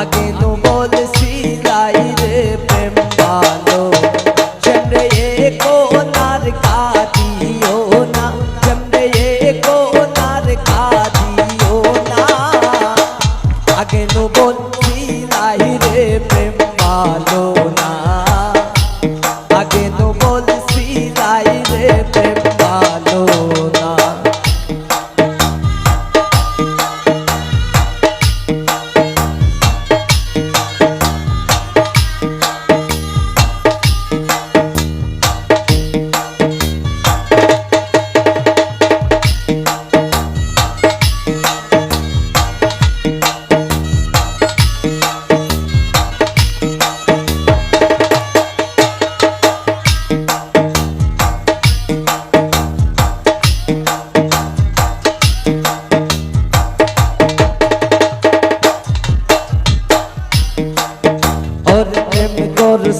আগে নো বলছিলাই রে প্রেম ভালো চন্দ্রে কোনার কাঁদিও না চন্দ্রে কোনার কাঁদিও না আগে নো বলছিলাই রে প্রেম ভালো না আগে নো বলছিলাই রে প্রেম ভালো না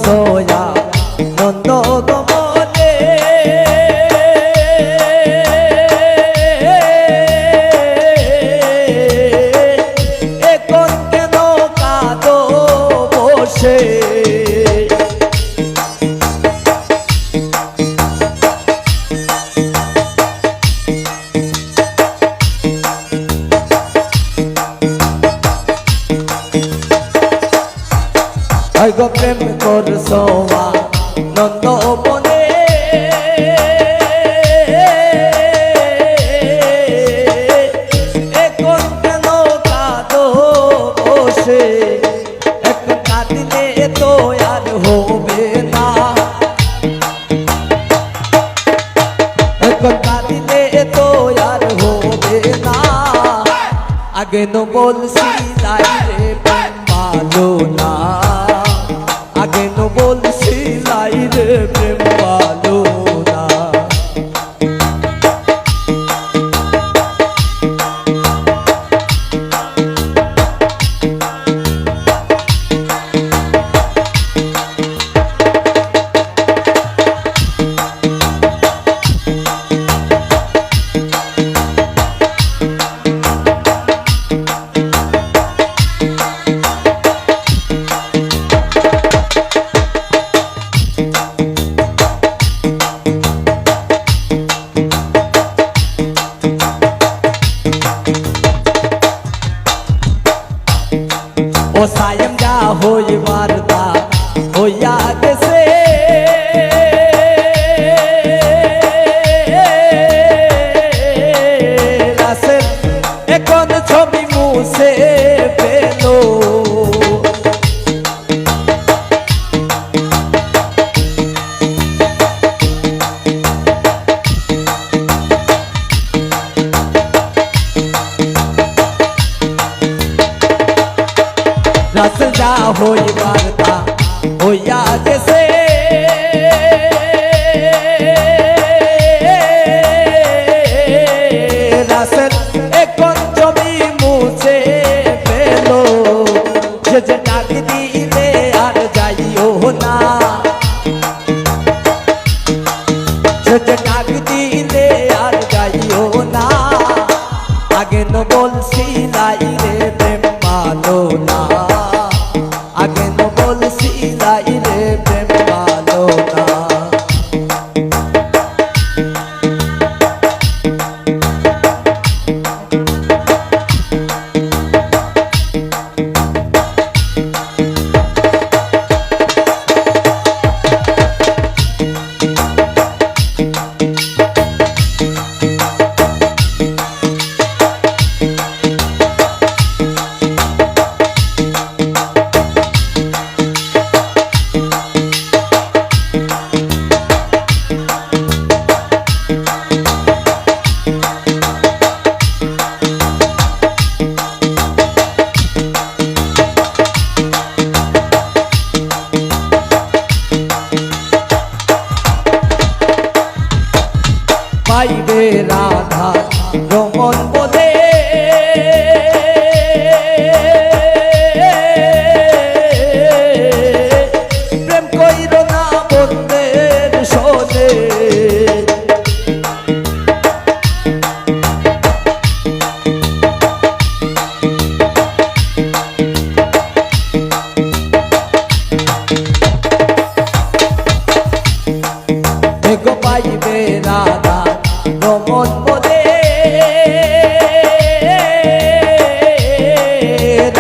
সোয়া নন্দ গমনে এখন কেন কাঁদো বসে গো প্রেম করছো নন্দ বনে এখন কেন কাঁদো বসে এখন কাঁদিলে তো আর হবে না এখন কাঁদিলে তো আর হবে না আগে নো বলছিলাই রে প্রেম ভালো না আগে নো বলছিলাই রে প্রেম ভালো না ও সায়ম যা হইবার তা হইয়া গেছে রাসেল এখন ছবি মুছে পেল রাসেল যা হইবার তা হইয়া গেছে রাসেল এখন ছবি মুছে পেল যে যে ডাক দিলে আর যাইও না যে যে ডাক দিলে আর যাইও না আগে নো বলছিলাই রে প্রেম ভালো না আগে নো বলছিলাই রে প্রেম ভালো না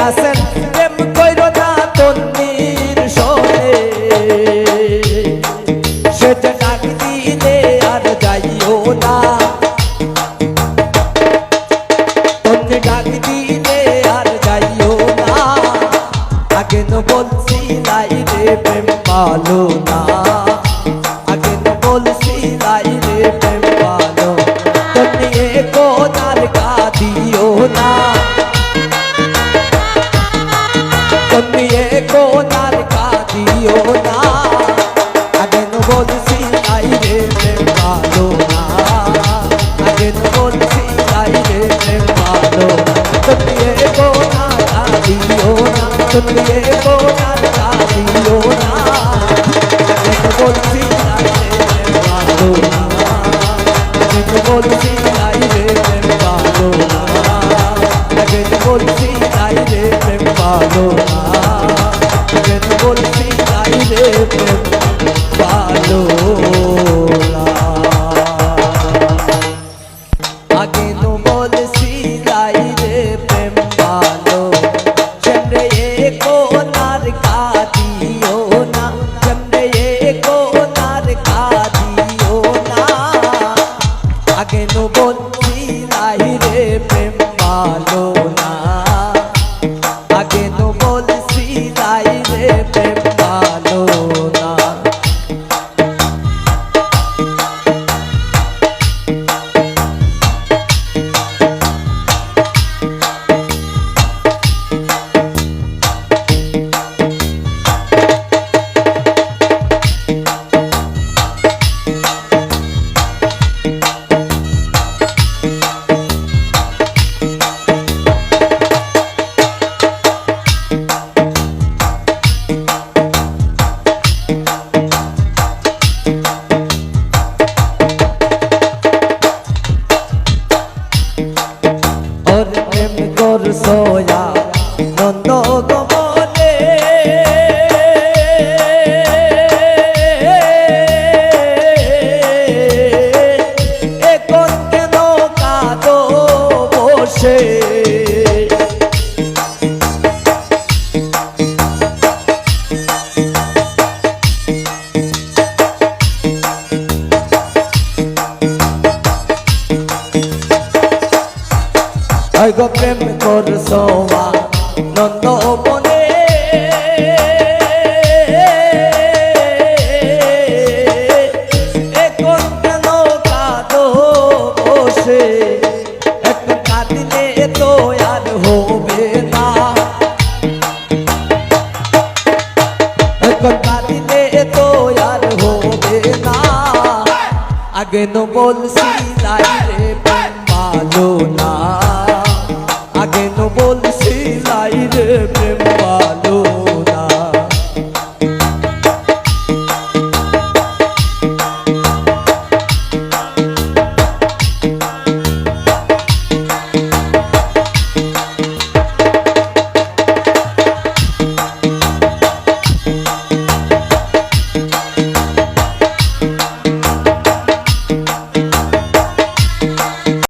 আছেন প্রেম কইরো না তন্নির শোনে সে যে ডাক দিলে আর যাইও না তন্নি ডাক দিলে আর যাইও না আগে ন বলছি লাই রে প্রেম পালো না আগে ন বলছি লাই রে প্রেম পালো তন্নি কোনার কাঁদিও না তন্নি কোনার কাঁদিও না আগে ন বলছি লাই রে প্রেম পালো না আগে ন বলছি লাই রে প্রেম পালো তন্নি কোনার কাঁদিও না তন্নি কোনার কাঁদিও না আগে ন বলছি লাই রে প্রেম পালো না আগে ন বলছি লাই রে প্রেম পালো না আগে ন বলছি লাই রে প্রেম পালো না আগে ন বলছি লাই রে প্রেম পালো না আগে ন বলছি লাই রে প্রেম পালো চন্দ্রে কোনার কাঁদিও না চন্দ্রে কোনার কাঁদিও না আগে ন বলছি লাই রে প্রেম পালো না আগে ন বলছি লাই রে প্রেম পালো না और प्रेम कर सोया नंद गमने এখন কেন কাঁদো বসে গো প্রেম করছো নন্দ বনে এখন কেন কাঁদো বসে একটু কাঁদিলে তো আর হবে না এখন কাঁদিলে তো আর হবে না আগে ন বলছি